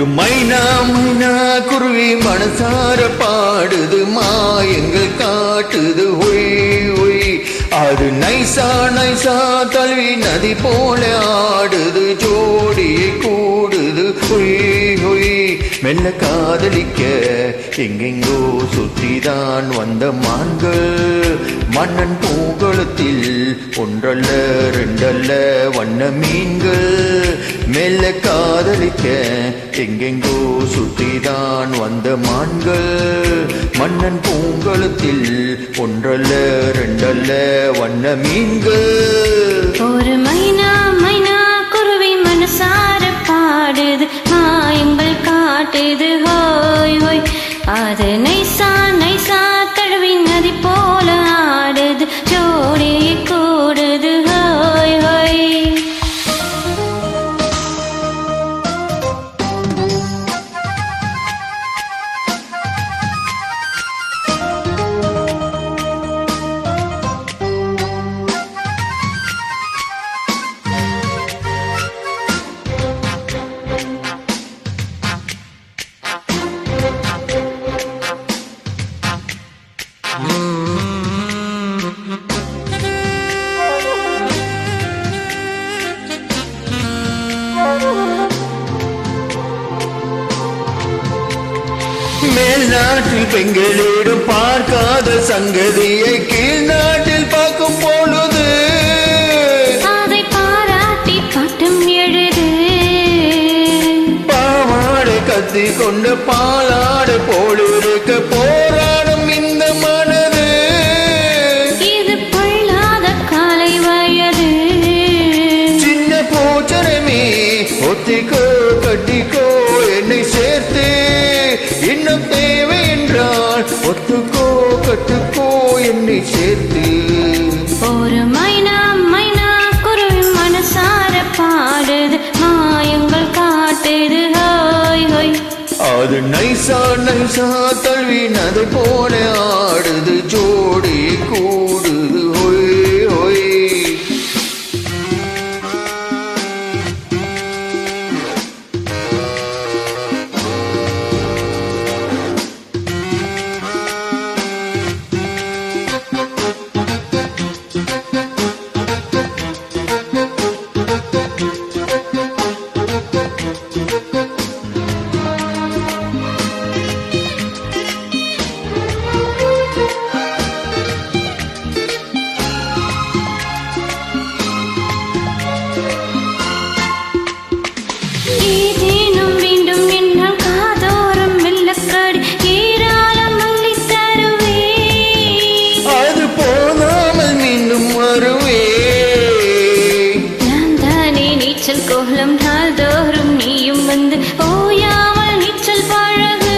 ஒரு மைனா மைனா குருவி மனசார பாடுது மாயங்கள் காட்டுது ஒய் ஒய். அது நைசா நைசா தழுவி நதி போல ஆடுது ஜோடியை கூடுது ஒய் ஒய். மெல்ல காதலிக்க எங்கெங்கோ சுற்றிதான் வந்த மான்கள் மன்னன் பூங்கொளத்தில் ஒன்றல்ல ரெண்டல்ல வண்ண மீன்கள். மெல்ல காதலிக்க எங்கெங்கோ சுற்றிதான் வந்த மான்கள் மன்னன் பூங்கொளத்தில் ஒன்றல்ல ரெண்டல்ல வண்ண மீன்கள். ஒரு மைனா மைனா குருவி மனசார பாடுது மாயங்கள் காட்டுது ஹோய் ஹோய். அது நைசா நைசா தழுவி நதி போல ஆடுது ஜோடியை கூடுது ஹோய் ஹோய். மேல் நாட்டில் பெண்களிடம் பார்க்காத சங்கதியை கீழ் நாட்டில் பார்க்கும் பொழுது அதை பாராட்டி பாட்டம் எழுது. பாவாடை கத்தி கொண்டு பாலாடை போலிருக்க போராடும் இந்த மனது. இது பொல்லாத காலை வயது. சின்ன பூச்சரமே ஒத்திக்கோ கட்டிக்கோ என்னை சேர்த்து இன்னும் தேவை என்றால் ஒத்துக்கோ கட்டுக்கோ என்னை சேர்த்து. ஒரு மைனா மைனா குருவி மனசார பாடுது மாயங்கள் காட்டுது ஹோய் ஹோய். அது நைசா நைசா தழுவி நதை போல ஆடுது ஜோடி கூடுது ஹொய் ஹொய். ஏதேனும் வேண்டும் என்றால் காதோரம் வெள்ளக்காடு ஏராளம் அள்ளி தருவே. அது போதாமல் மீண்டும் வருவே. நான் தானே நீச்சல் கோலம் நாள்தோறும் நீயும் வந்து ஓயாமல் நீச்சல் பழகு.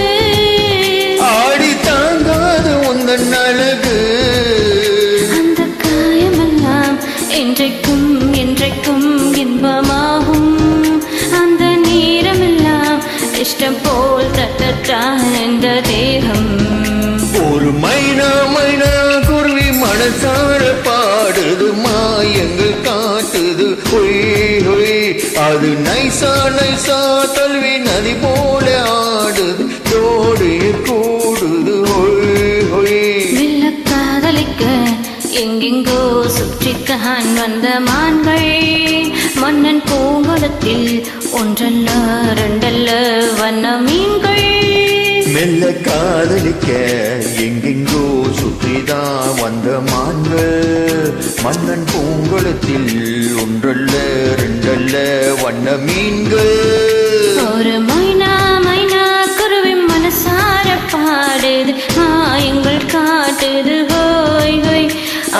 ஆடி தாங்காது உந்தன் அழகு. அந்த காயமெல்லாம் என்றைக்கும் என்றைக்கும் இன்பமாகும். அந்த நேரமெல்லாம் இஷ்டம் போல் தட்டத்தான் இந்த தேகம். ஒரு மைனா மைனா குருவி மனசார பாடுது மாயங்கள் காட்டுது ஒய் ஒய். அது நைசா நைசா தழுவி நதி போல ஆடுது ஜோடி கூடுது ஒய் ஒய். மெல்ல காதலிக்க எங்கெங்கோ சுற்றித்தான் வந்த மான்கள் மன்னன் பூங்கொளத்தில் ஒன்றல்ல ரெண்டல்ல வண்ண மீன்கள். மெல்ல காதலிக்க எங்கெங்கோ சுற்றிதான் வந்த மான்கள் மன்னன் பூங்கொளத்தில் ஒன்றல்ல ரெண்டல்ல வண்ண மீன்கள். ஒரு மைனா மைனா குருவி மனசார பாடுது மாயங்கள் காட்டுது ஹோய் ஹோய்.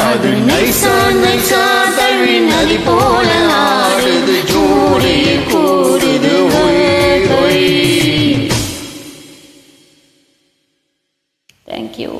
அது நைசா நைசா தழுவி நதி போல ஆடுது ஜோடியை கூடுது ஹோய் ஹோய். Thank you.